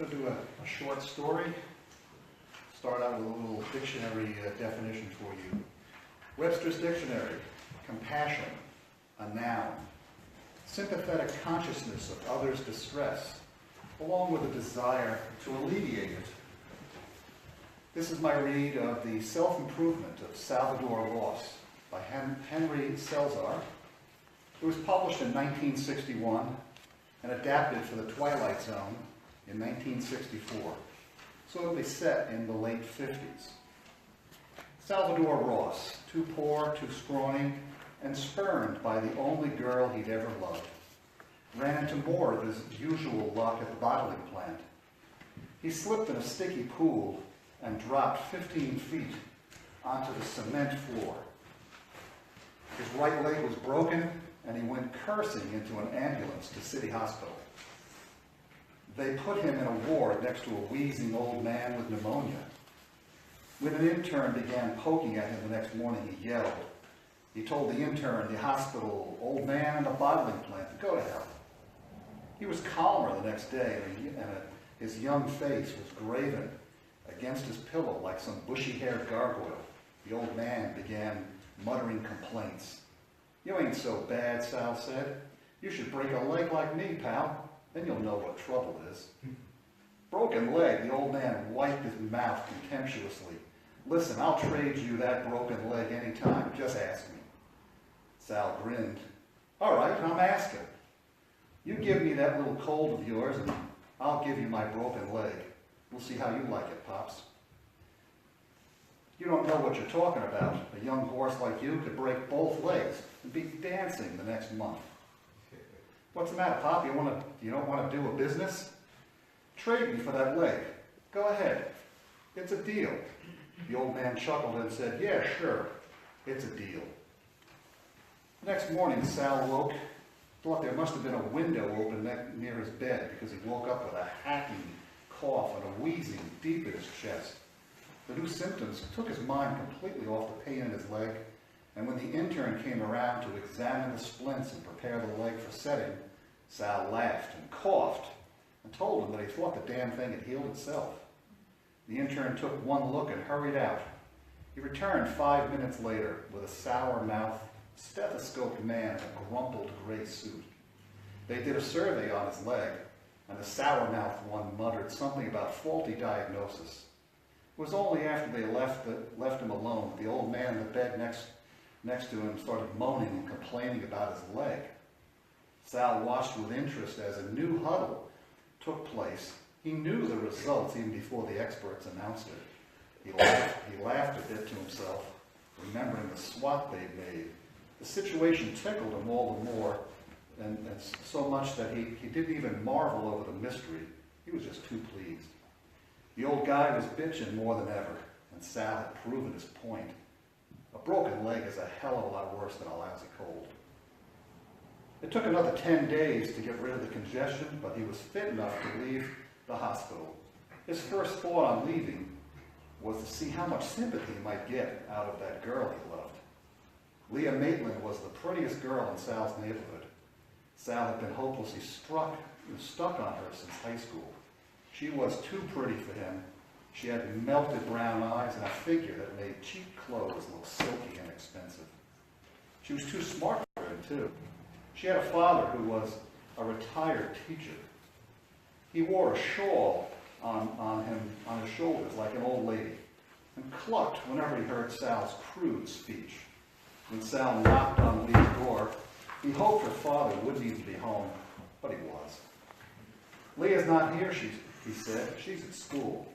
I'm going to do a short story. Start out with a little dictionary definition for you. Webster's Dictionary, compassion, a noun. Sympathetic consciousness of others' distress, along with a desire to alleviate it. This is my read of The Self-Improvement of Salvadore Ross by Henry Salzar. It was published in 1961 and adapted for the Twilight Zone in 1964. So it'll be set in the late 50s. Salvadore Ross, too poor, too scrawny, and spurned by the only girl he'd ever loved, ran into more of his usual luck at the bottling plant. He slipped in a sticky pool and dropped 15 feet onto the cement floor. His right leg was broken, and he went cursing into an ambulance to City Hospital. They put him in a ward next to a wheezing old man with pneumonia. When an intern began poking at him the next morning, he yelled. He told the intern, the hospital, old man, and the bottling plant to go to hell. He was calmer the next day, and his young face was graven against his pillow like some bushy-haired gargoyle. The old man began muttering complaints. "You ain't so bad," Sal said. "You should break a leg like me, pal. Then you'll know what trouble is." Broken leg, the old man wiped his mouth contemptuously. "Listen, I'll trade you that broken leg any time. Just ask me." Sal grinned. "All right, I'm asking. You give me that little cold of yours, and I'll give you my broken leg. We'll see how you like it, Pops." "You don't know what you're talking about. A young horse like you could break both legs and be dancing the next month." "What's the matter, Pop? You don't want to do a business? Trade me for that leg. Go ahead. It's a deal." The old man chuckled and said, "Yeah, sure. It's a deal." The next morning, Sal woke, thought there must have been a window open near his bed because he woke up with a hacking cough and a wheezing deep in his chest. The new symptoms took his mind completely off the pain in his leg, and when the intern came around to examine the splints and prepare the leg for setting, Sal laughed and coughed and told him that he thought the damn thing had healed itself. The intern took one look and hurried out. He returned 5 minutes later with a sour-mouthed, stethoscoped man in a grumpled gray suit. They did a survey on his leg, and the sour-mouthed one muttered something about faulty diagnosis. It was only after they left him alone that the old man in the bed next to him started moaning and complaining about his leg. Sal watched with interest as a new huddle took place. He knew the results even before the experts announced it. He laughed a bit to himself, remembering the swap they'd made. The situation tickled him all the more, and so much that he didn't even marvel over the mystery. He was just too pleased. The old guy was bitching more than ever, and Sal had proven his point. A broken leg is a hell of a lot worse than a lousy cold. It took another 10 days to get rid of the congestion, but he was fit enough to leave the hospital. His first thought on leaving was to see how much sympathy he might get out of that girl he loved. Leah Maitland was the prettiest girl in Sal's neighborhood. Sal had been hopelessly stuck on her since high school. She was too pretty for him. She had melted brown eyes and a figure that made cheap clothes look silky and expensive. She was too smart for him, too. She had a father who was a retired teacher. He wore a shawl on his shoulders like an old lady, and clucked whenever he heard Sal's crude speech. When Sal knocked on Leah's door, he hoped her father wouldn't even be home, but he was. "Leah's not here," he said. "She's at school."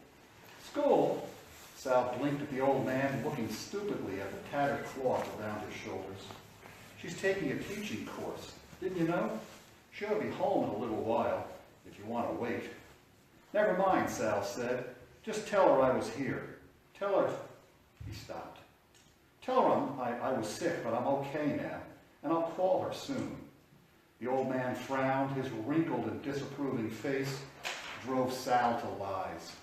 "School?" Sal blinked at the old man, looking stupidly at the tattered cloth around his shoulders. "She's taking a teaching course. Didn't you know? She'll be home in a little while, if you want to wait." "Never mind," Sal said. "Just tell her I was here. Tell her..." He stopped. "Tell her I was sick, but I'm okay now, and I'll call her soon." The old man frowned. His wrinkled and disapproving face drove Sal to lies.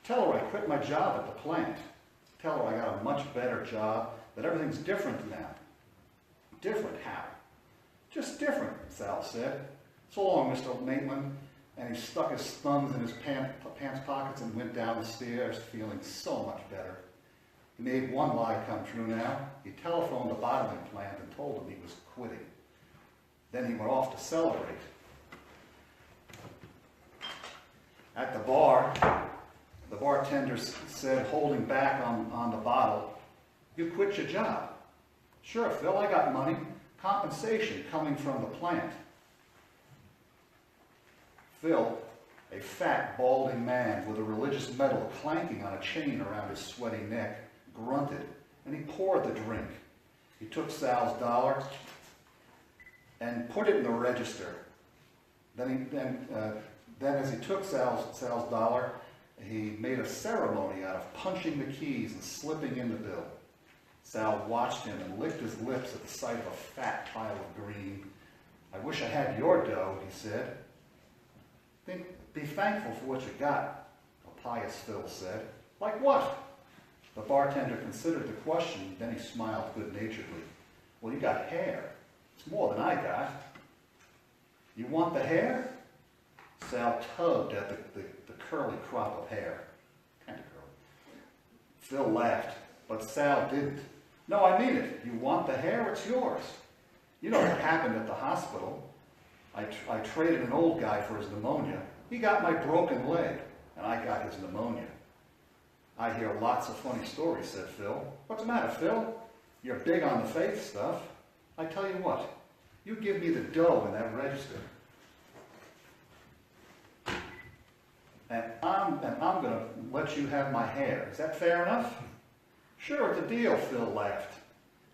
"Tell her I quit my job at the plant. Tell her I got a much better job, that everything's different now." "Different how?" "Just different," Sal said. "So long, Mr. Maitland. and he stuck his thumbs in his pants pockets and went down the stairs feeling so much better. He made one lie come true now. He telephoned the bottling plant and told them he was quitting. Then he went off to celebrate. At the bar, the bartender said, holding back on the bottle, "You quit your job." "Sure, Phil, I got money. Compensation coming from the plant." Phil, a fat, balding man with a religious medal clanking on a chain around his sweaty neck, grunted, and he poured the drink. He took Sal's dollar and put it in the register. Then as he took Sal's dollar, he made a ceremony out of punching the keys and slipping in the bill. Sal watched him and licked his lips at the sight of a fat pile of green. "I wish I had your dough," he said. Be thankful for what you got," a pious Phil said. "Like what?" The bartender considered the question, then he smiled good-naturedly. "Well, you got hair. It's more than I got." "You want the hair?" Sal tugged at the curly crop of hair. Kind of curly. Phil laughed, but Sal didn't. "No, I mean it. You want the hair? It's yours. You know what happened at the hospital. I traded an old guy for his pneumonia. He got my broken leg, and I got his pneumonia." "I hear lots of funny stories," said Phil. "What's the matter, Phil? You're big on the faith stuff. I tell you what, you give me the dough in that register, and I'm going to let you have my hair. Is that fair enough?" "Sure, it's a deal," Phil laughed.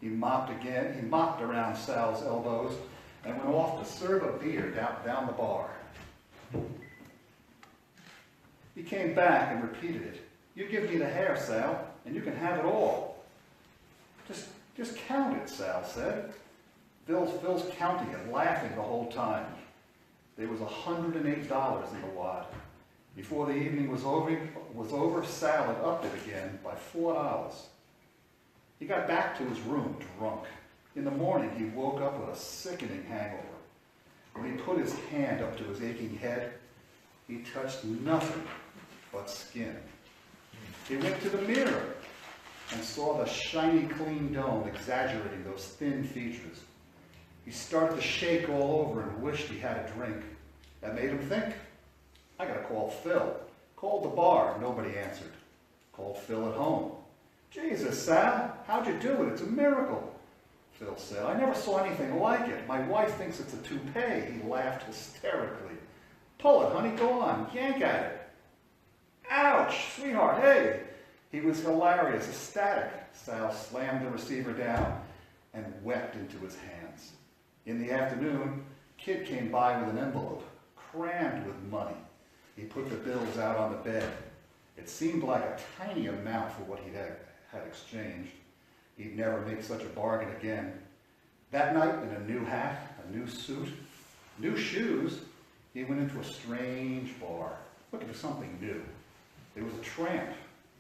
He mopped again. He mopped around Sal's elbows and went off to serve a beer down the bar. He came back and repeated it. "You give me the hair, Sal, and you can have it all." Just count it," Sal said. Phil's counting it, laughing the whole time. There was $108 in the wad. Before the evening was over, Sal had upped it again by $4. He got back to his room drunk. In the morning, he woke up with a sickening hangover. When he put his hand up to his aching head, he touched nothing but skin. He went to the mirror and saw the shiny, clean dome exaggerating those thin features. He started to shake all over and wished he had a drink. That made him think, "I gotta call Phil." Called the bar, nobody answered. Called Phil at home. "Jesus, Sal, how'd you do it? It's a miracle." Phil said, "I never saw anything like it. My wife thinks it's a toupee." He laughed hysterically. "Pull it, honey, go on, yank at it." "Ouch, sweetheart, hey." He was hilarious, ecstatic. Sal slammed the receiver down and wept into his hands. In the afternoon, Kid came by with an envelope, crammed with money. He put the bills out on the bed. It seemed like a tiny amount for what he had exchanged. He'd never make such a bargain again. That night, in a new hat, a new suit, new shoes, he went into a strange bar, looking for something new. There was a tramp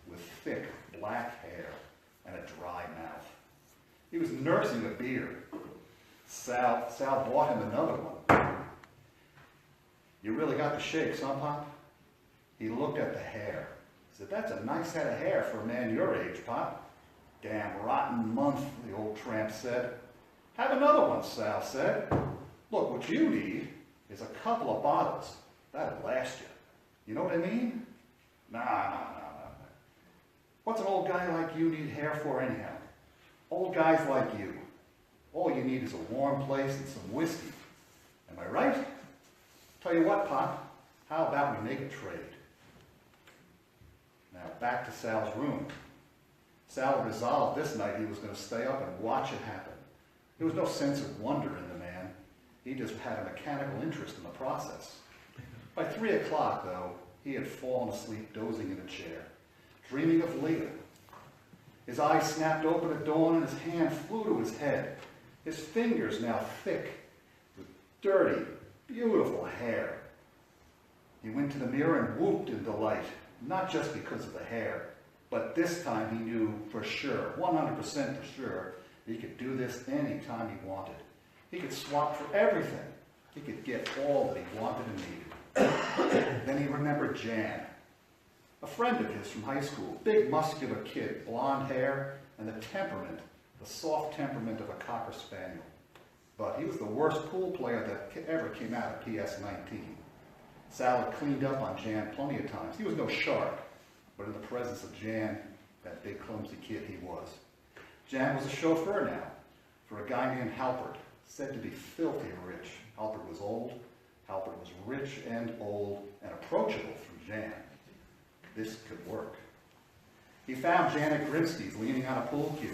with thick black hair and a dry mouth. He was nursing a beer. Sal bought him another one. "You really got the shakes, huh, Pop?" He looked at the hair. He said, "That's a nice head of hair for a man your age, Pop." "Damn rotten month," the old tramp said. "Have another one," Sal said. "Look, what you need is a couple of bottles. That'll last you. You know what I mean?" Nah. What's an old guy like you need hair for anyhow? Old guys like you. All you need is a warm place and some whiskey. Am I right? Tell you what, Pop, how about we make a trade?" Now back to Sal's room. Sal resolved this night he was going to stay up and watch it happen. There was no sense of wonder in the man. He just had a mechanical interest in the process. By 3 o'clock, though, he had fallen asleep dozing in a chair, dreaming of Leah. His eyes snapped open at dawn and his hand flew to his head. His fingers now thick with dirty, beautiful hair. He went to the mirror and whooped in delight, not just because of the hair, but this time he knew for sure, 100% for sure, he could do this any time he wanted. He could swap for everything. He could get all that he wanted and needed. Then he remembered Jan, a friend of his from high school, big muscular kid, blonde hair, and the soft temperament of a Cocker Spaniel. But he was the worst pool player that ever came out of PS-19. Sal had cleaned up on Jan plenty of times. He was no shark, but in the presence of Jan, that big clumsy kid he was. Jan was a chauffeur now for a guy named Halpert, said to be filthy rich. Halpert was old, Halpert was rich and old and approachable through Jan. This could work. He found Jan at Grimsky's leaning on a pool cue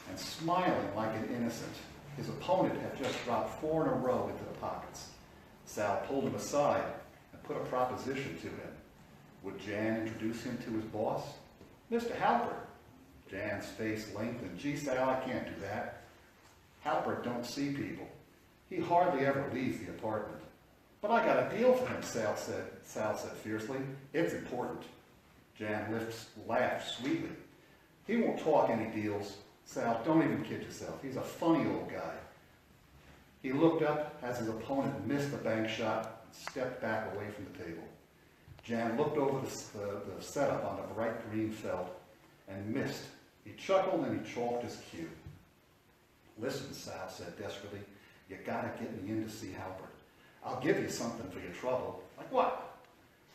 and smiling like an innocent. His opponent had just dropped 4 in a row into the pockets. Sal pulled him aside and put a proposition to him. Would Jan introduce him to his boss? Mr. Halpert. Jan's face lengthened. Gee, Sal, I can't do that. Halpert don't see people. He hardly ever leaves the apartment. But I got a deal for him, Sal said fiercely. It's important. Jan laughed sweetly. He won't talk any deals. Sal, don't even kid yourself. He's a funny old guy. He looked up as his opponent missed the bank shot and stepped back away from the table. Jan looked over the setup on the bright green felt and missed. He chuckled and he chalked his cue. Listen, Sal said desperately, you gotta get me in to see Halpert. I'll give you something for your trouble. Like what?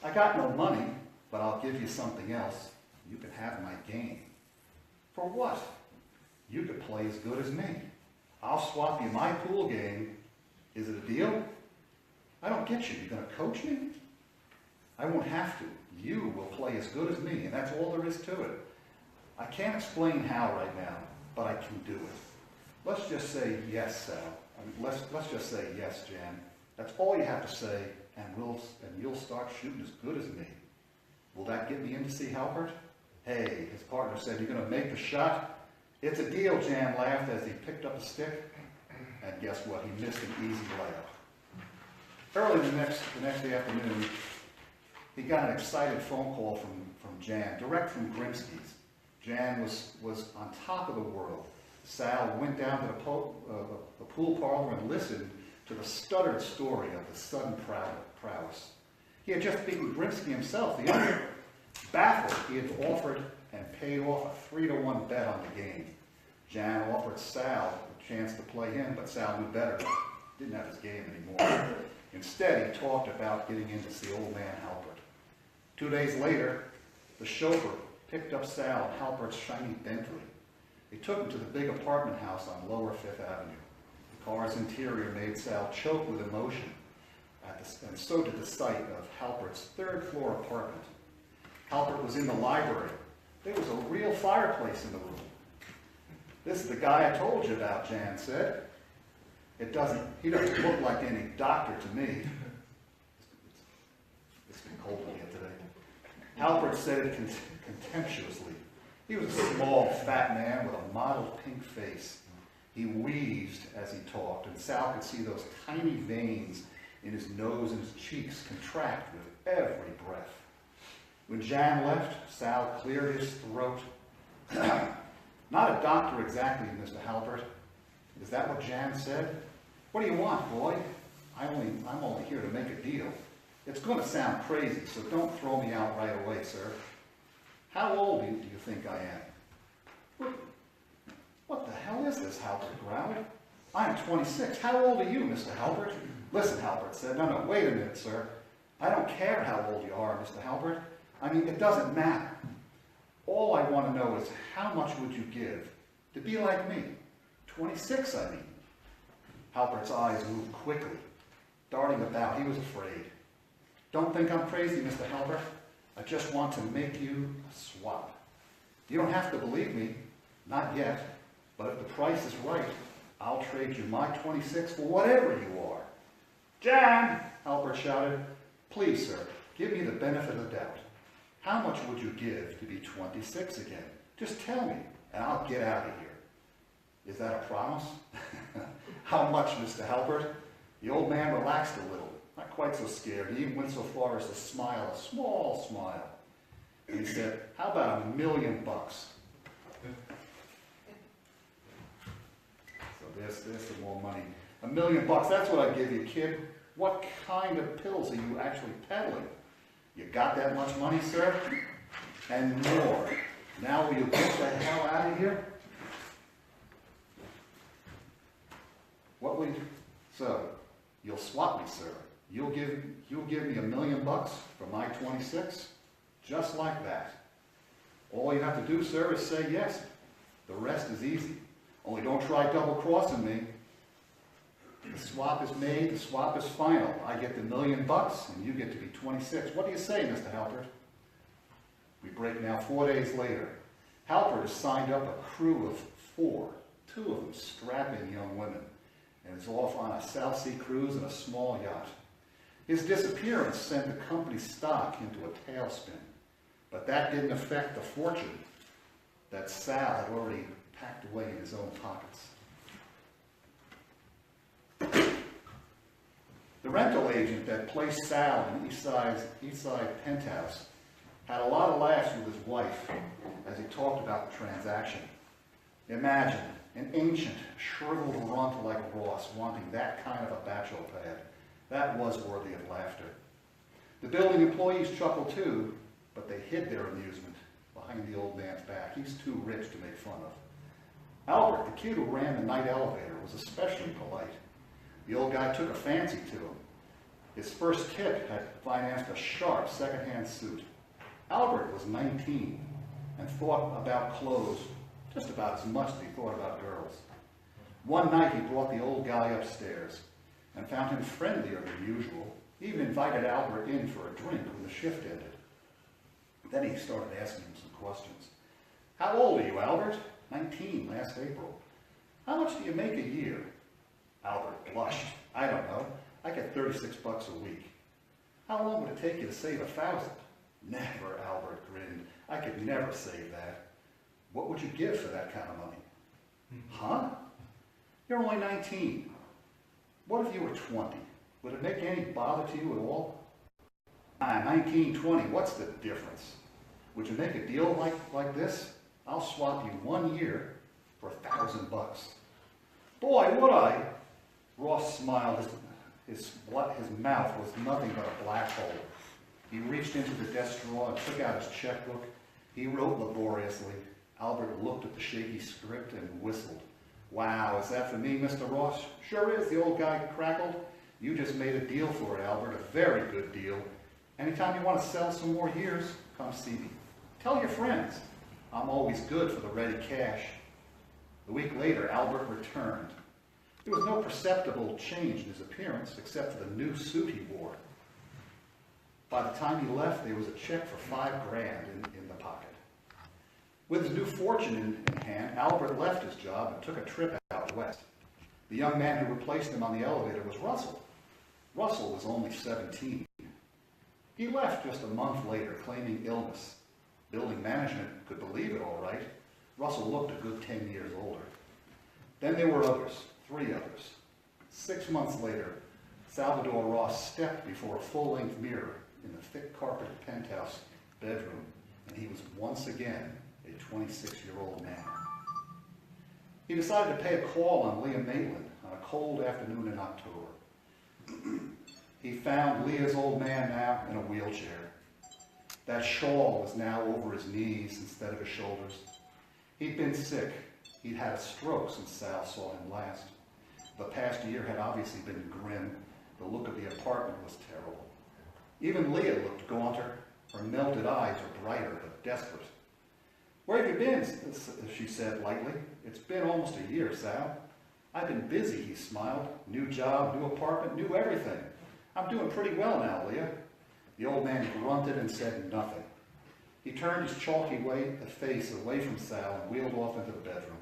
I got no money, but I'll give you something else. You can have my game. For what? You could play as good as me. I'll swap you my pool game. Is it a deal? I don't get you. You're gonna coach me? I won't have to. You will play as good as me, and that's all there is to it. I can't explain how right now, but I can do it. Let's just say yes, Sal. Let's just say yes, Jan. That's all you have to say, and you'll start shooting as good as me. Will that get me in to see Halpert? Hey, his partner said, you're going to make the shot? It's a deal, Jan laughed as he picked up a stick. And guess what? He missed an easy layup. Early the next afternoon, he got an excited phone call from Jan, direct from Grimsky's. Jan was on top of the world. Sal went down to the pool parlor and listened to the stuttered story of the sudden prowess. He had just beaten Grimsky himself, the owner. Baffled, he had offered and paid off a 3-to-1 bet on the game. Jan offered Sal a chance to play him, but Sal knew better. Didn't have his game anymore. Instead, he talked about getting in to see old man Halpert. 2 days later, the chauffeur picked up Sal in Halpert's shiny Bentley. He took him to the big apartment house on Lower Fifth Avenue. The car's interior made Sal choke with emotion, and so did the sight of Halpert's third-floor apartment. Halpert was in the library. There was a real fireplace in the room. This is the guy I told you about, Jan said. He doesn't look like any doctor to me. It's been cold in here today. Halpert said it contemptuously. He was a small, fat man with a mottled pink face. He wheezed as he talked, and Sal could see those tiny veins in his nose and his cheeks contract with every breath. When Jan left, Sal cleared his throat. Not a doctor exactly, Mr. Halpert. Is that what Jan said? What do you want, boy? I'm only here to make a deal. It's going to sound crazy, so don't throw me out right away, sir. How old do you think I am? What the hell is this, Halpert growled. I'm 26. How old are you, Mr. Halpert? Listen, Halpert said. No, wait a minute, sir. I don't care how old you are, Mr. Halpert. I mean, it doesn't matter. All I want to know is how much would you give to be like me? 26, I mean. Halpert's eyes moved quickly, darting about. He was afraid. Don't think I'm crazy, Mr. Halpert. I just want to make you a swap. You don't have to believe me. Not yet. But if the price is right, I'll trade you my 26 for whatever you are. Jan, Halpert shouted. Please, sir, give me the benefit of the doubt. How much would you give to be 26 again? Just tell me, and I'll get out of here. Is that a promise? How much, Mr. Halpert? The old man relaxed a little, not quite so scared. He even went so far as to smile, a small smile. And he said, how about $1 million? So there's some more money. $1 million, that's what I give you, kid. What kind of pills are you actually peddling? You got that much money, sir? And more. Now will you get the hell out of here? What will you... So, you'll swap me, sir. You'll give me $1 million for my 26? Just like that. All you have to do, sir, is say yes. The rest is easy. Only don't try double-crossing me. The swap is made, the swap is final. I get the $1 million and you get to be 26. What do you say, Mr. Halpert? We break now 4 days later. Halpert has signed up a crew of 4, 2 of them strapping young women, and is off on a South Sea cruise in a small yacht. His disappearance sent the company's stock into a tailspin, but that didn't affect the fortune that Sal had already packed away in his own pockets. The rental agent that placed Sal in East Side penthouse had a lot of laughs with his wife as he talked about the transaction. Imagine an ancient, shriveled runt like Ross wanting that kind of a bachelor pad. That was worthy of laughter. The building employees chuckled too, but they hid their amusement behind the old man's back. He's too rich to make fun of. Albert, the kid who ran the night elevator, was especially polite. The old guy took a fancy to him. His first tip had financed a sharp second-hand suit. Albert was 19 and thought about clothes just about as much as he thought about girls. One night he brought the old guy upstairs and found him friendlier than usual. He even invited Albert in for a drink when the shift ended. Then he started asking him some questions. How old are you, Albert? 19, last April. How much do you make a year? Albert blushed. I don't know. I get $36 a week. How long would it take you to save 1,000? Never, Albert grinned. I could never save that. What would you give for that kind of money? Huh? You're only 19. What if you were 20? Would it make any bother to you at all? 19, 20, what's the difference? Would you make a deal like this? I'll swap you 1 year for $1,000. Boy, would I! Ross smiled. His mouth was nothing but a black hole. He reached into the desk drawer and took out his checkbook. He wrote laboriously. Albert looked at the shaky script and whistled. Wow, is that for me, Mr. Ross? Sure is, the old guy crackled. You just made a deal for it, Albert, a very good deal. Anytime you want to sell some more years, come see me. Tell your friends. I'm always good for the ready cash. A week later, Albert returned. There was no perceptible change in his appearance except for the new suit he wore. By the time he left, there was a check for $5,000 in the pocket. With his new fortune in hand, Albert left his job and took a trip out west. The young man who replaced him on the elevator was Russell. Russell was only 17. He left just a month later, claiming illness. Building management could believe it all right. Russell looked a good 10 years older. Then there were others, 3 others. 6 months later, Salvadore Ross stepped before a full-length mirror in the thick carpeted penthouse bedroom, and he was once again a 26-year-old man. He decided to pay a call on Leah Maitland on a cold afternoon in October. He found Leah's old man now in a wheelchair. That shawl was now over his knees instead of his shoulders. He'd been sick. He'd had a stroke since Sal saw him last. The past year had obviously been grim. The look of the apartment was terrible. Even Leah looked gaunter. Her melted eyes were brighter but desperate. Where have you been? She said lightly. It's been almost a year, Sal. I've been busy, he smiled. New job, new apartment, new everything. I'm doing pretty well now, Leah. The old man grunted and said nothing. He turned his chalky face away from Sal and wheeled off into the bedroom.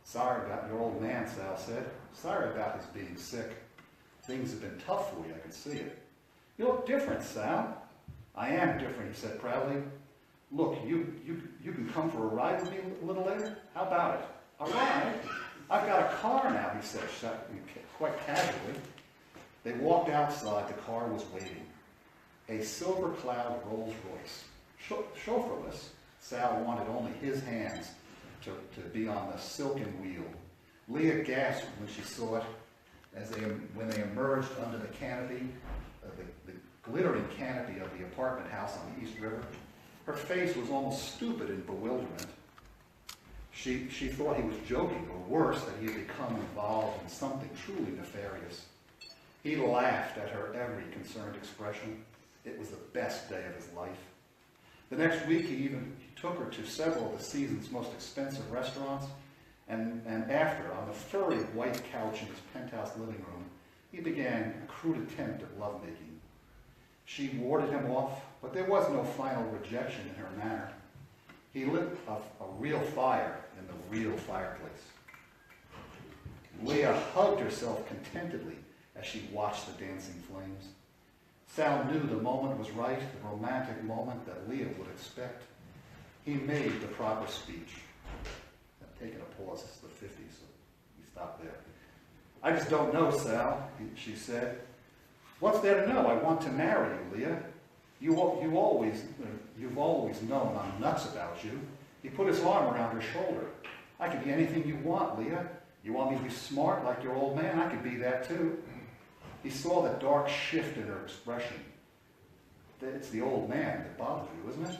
Sorry about your old man, Sal said. Sorry about his being sick. Things have been tough for you, I can see it. You look different, Sal. I am different, he said proudly. Look, you can come for a ride with me a little later? How about it? A ride? I've got a car now, he said, quite casually. They walked outside. The car was waiting. A silver cloud Rolls Royce. Chauffeurless, Sal wanted only his hands to be on the silken wheel. Leah gasped when she saw it. when they emerged under the canopy, the glittering canopy of the apartment house on the East River, her face was almost stupid in bewilderment. She thought he was joking, or worse, that he had become involved in something truly nefarious. He laughed at her every concerned expression. It was the best day of his life. The next week, he took her to several of the season's most expensive restaurants, and after, on the furry white couch in his penthouse living room, he began a crude attempt at lovemaking. She warded him off, but there was no final rejection in her manner. He lit a real fire in the real fireplace. Leah hugged herself contentedly as she watched the dancing flames. Sal knew the moment was right, the romantic moment that Leah would expect. He made the proper speech. I've taken a pause, it's the 50s, so we stop there. I just don't know, Sal, she said. What's there to know? I want to marry you, Leah. You've always known I'm nuts about you. He put his arm around her shoulder. I could be anything you want, Leah. You want me to be smart like your old man? I could be that too. He saw the dark shift in her expression. It's the old man that bothers you, isn't it?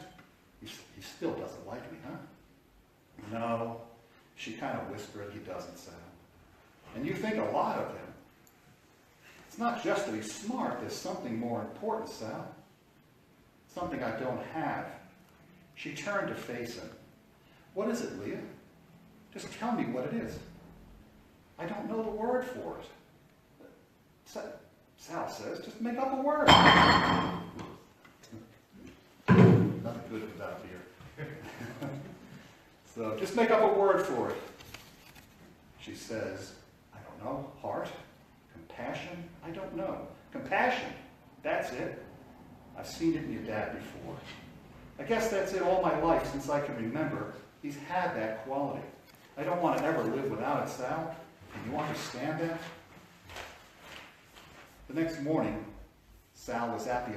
He still doesn't like me, huh? No, she kind of whispered, he doesn't, Sal. And you think a lot of him. It's not just that he's smart, there's something more important, Sal. Something I don't have. She turned to face him. What is it, Leah? Just tell me what it is. I don't know the word for it. Sal says, just make up a word. Nothing good without beer. So just make up a word for it. She says, I don't know, heart, compassion, I don't know. Compassion, that's it. I've seen it in your dad before. I guess that's it all my life since I can remember. He's had that quality. I don't want to ever live without it, Sal. Can you understand that? The next morning, Sal was at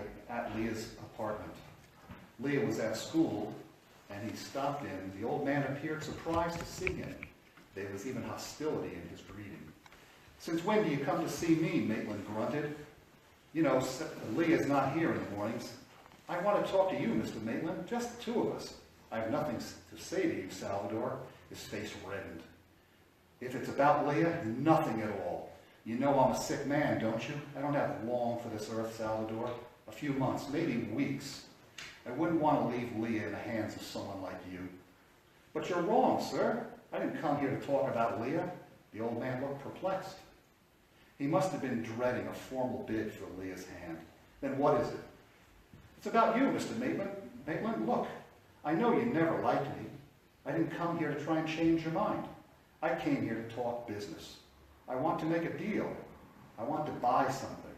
Leah's apartment. Leah was at school, and he stopped in. The old man appeared surprised to see him. There was even hostility in his greeting. Since when do you come to see me? Maitland grunted. You know, Leah's not here in the mornings. I want to talk to you, Mr. Maitland, just the two of us. I have nothing to say to you, Salvadore. His face reddened. If it's about Leah, nothing at all. You know I'm a sick man, don't you? I don't have long for this earth, Salvadore. A few months, maybe weeks. I wouldn't want to leave Leah in the hands of someone like you. But you're wrong, sir. I didn't come here to talk about Leah. The old man looked perplexed. He must have been dreading a formal bid for Leah's hand. Then what is it? It's about you, Mr. Maitland. Maitland, look, I know you never liked me. I didn't come here to try and change your mind. I came here to talk business. I want to make a deal. I want to buy something.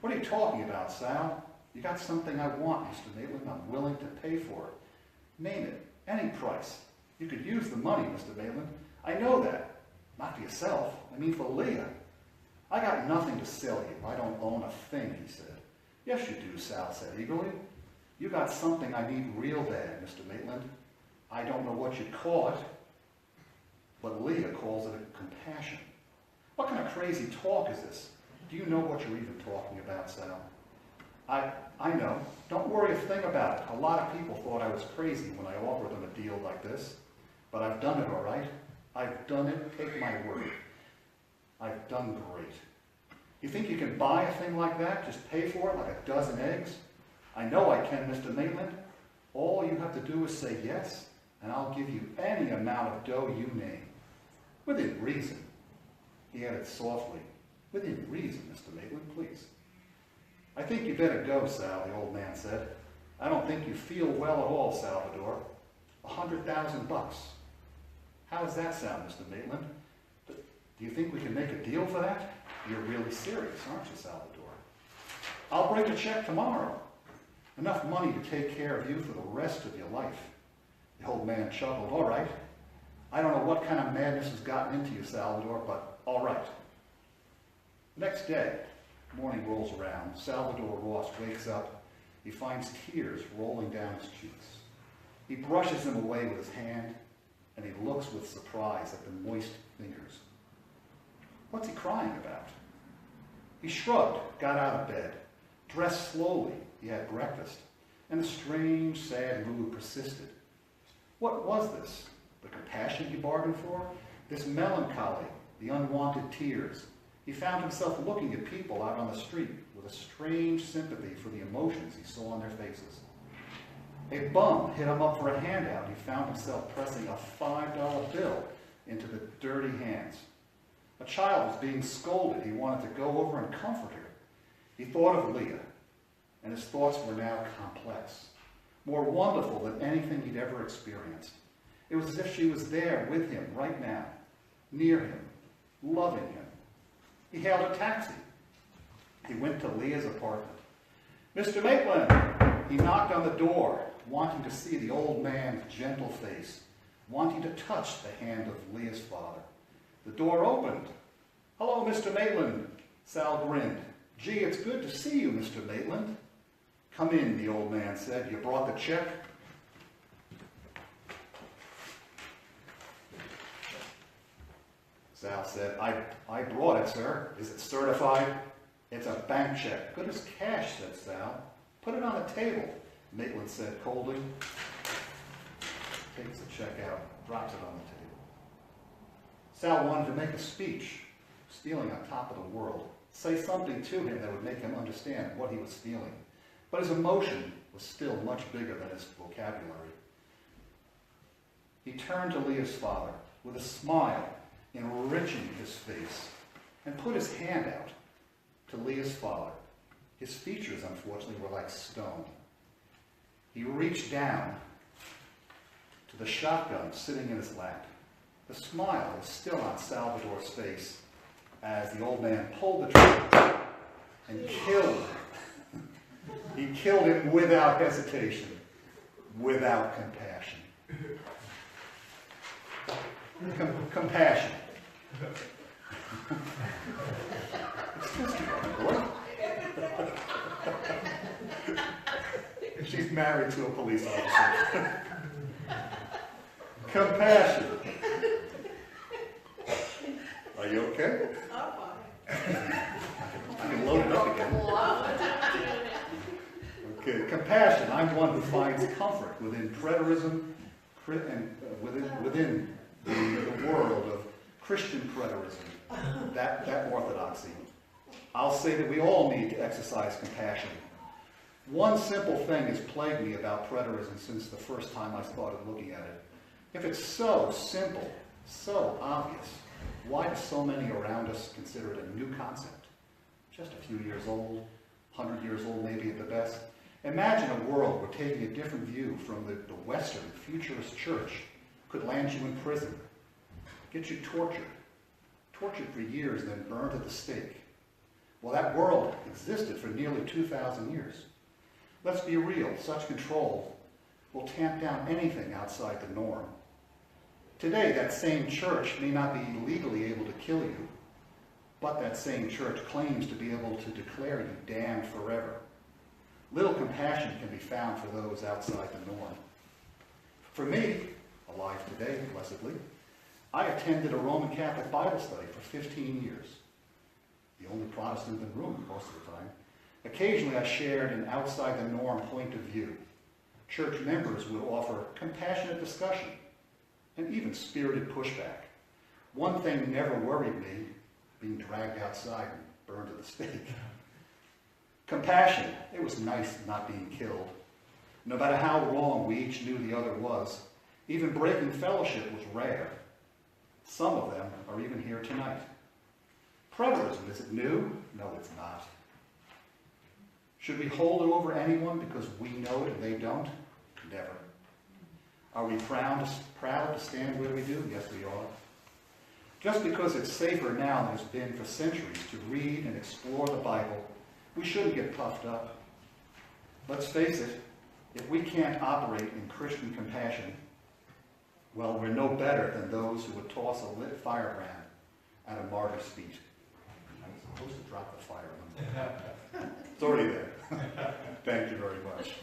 What are you talking about, Sal? You got something I want, Mr. Maitland. I'm willing to pay for it. Name it. Any price. You could use the money, Mr. Maitland. I know that. Not for yourself. I mean for Leah. I got nothing to sell you. I don't own a thing, he said. Yes, you do, Sal said eagerly. You got something I need real bad, Mr. Maitland. I don't know what you'd call it, but Leah calls it a compassion. What kind of crazy talk is this? Do you know what you're even talking about, Sal? I know. Don't worry a thing about it. A lot of people thought I was crazy when I offered them a deal like this, but I've done it all right. I've done it. Take my word. I've done great. You think you can buy a thing like that? Just pay for it like a dozen eggs? I know I can, Mr. Maitland. All you have to do is say yes, and I'll give you any amount of dough you name. Within reason. He added softly, within reason, Mr. Maitland, please. I think you better go, Sal, the old man said. I don't think you feel well at all, Salvadore. $100,000. How does that sound, Mr. Maitland? Do you think we can make a deal for that? You're really serious, aren't you, Salvador? I'll bring a check tomorrow. Enough money to take care of you for the rest of your life. The old man chuckled. All right. I don't know what kind of madness has gotten into you, Salvador, but all right. The next day, morning rolls around. Salvador Ross wakes up. He finds tears rolling down his cheeks. He brushes them away with his hand, and he looks with surprise at the moist fingers. What's he crying about? He shrugged, got out of bed, dressed slowly. He had breakfast, and the strange, sad mood persisted. What was this? The compassion he bargained for? This melancholy, the unwanted tears? He found himself looking at people out on the street with a strange sympathy for the emotions he saw on their faces. A bum hit him up for a handout. He found himself pressing a $5 bill into the dirty hands. A child was being scolded. He wanted to go over and comfort her. He thought of Leah, and his thoughts were now complex, more wonderful than anything he'd ever experienced. It was as if she was there with him right now, near him, loving him. He hailed a taxi. He went to Leah's apartment. Mr. Maitland! He knocked on the door, wanting to see the old man's gentle face, wanting to touch the hand of Leah's father. The door opened. Hello, Mr. Maitland. Sal grinned. Gee, it's good to see you, Mr. Maitland. Come in, the old man said. You brought the check? Sal said, I brought it, sir. Is it certified? It's a bank check. Good as cash, said Sal. Put it on the table, Maitland said coldly. Takes the check out, drops it on the table. Sal wanted to make a speech, stealing on top of the world, say something to him that would make him understand what he was feeling. But his emotion was still much bigger than his vocabulary. He turned to Leah's father with a smile enriching his face and put his hand out to Leah's father. His features, unfortunately, were like stone. He reached down to the shotgun sitting in his lap. The smile was still on Salvadore's face as the old man pulled the trigger and killed him. He killed him without hesitation, without compassion. Compassion. Excuse me, boy. She's married to a police officer. Compassion. Are you okay? I'm fine. I can load it up again. Okay, compassion. I'm one who finds comfort within preterism and within the world of Christian preterism, that orthodoxy. I'll say that we all need to exercise compassion. One simple thing has plagued me about preterism since the first time I started looking at it. If it's so simple, so obvious, why do so many around us consider it a new concept? Just a few years old, 100 years old maybe at the best. Imagine a world where taking a different view from the Western futurist church could land you in prison, get you tortured for years, then burned at the stake. Well, that world existed for nearly 2,000 years. Let's be real, such control will tamp down anything outside the norm. Today, that same church may not be legally able to kill you, but that same church claims to be able to declare you damned forever. Little compassion can be found for those outside the norm. For me, alive today, blessedly, I attended a Roman Catholic Bible study for 15 years. The only Protestant in the room most of the time. Occasionally I shared an outside the norm point of view. Church members would offer compassionate discussion and even spirited pushback. One thing never worried me, being dragged outside and burned at the stake. Compassion. It was nice not being killed. No matter how wrong we each knew the other was, even breaking fellowship was rare. Some of them are even here tonight. Preterism, is it new? No, it's not. Should we hold it over anyone because we know it and they don't? Never. Are we proud to stand where we do? Yes, we are. Just because it's safer now than it's been for centuries to read and explore the Bible, we shouldn't get puffed up. Let's face it, if we can't operate in Christian compassion, well, we're no better than those who would toss a lit firebrand at a martyr's feet. I was supposed to drop the fire on them. It's already there. Thank you very much.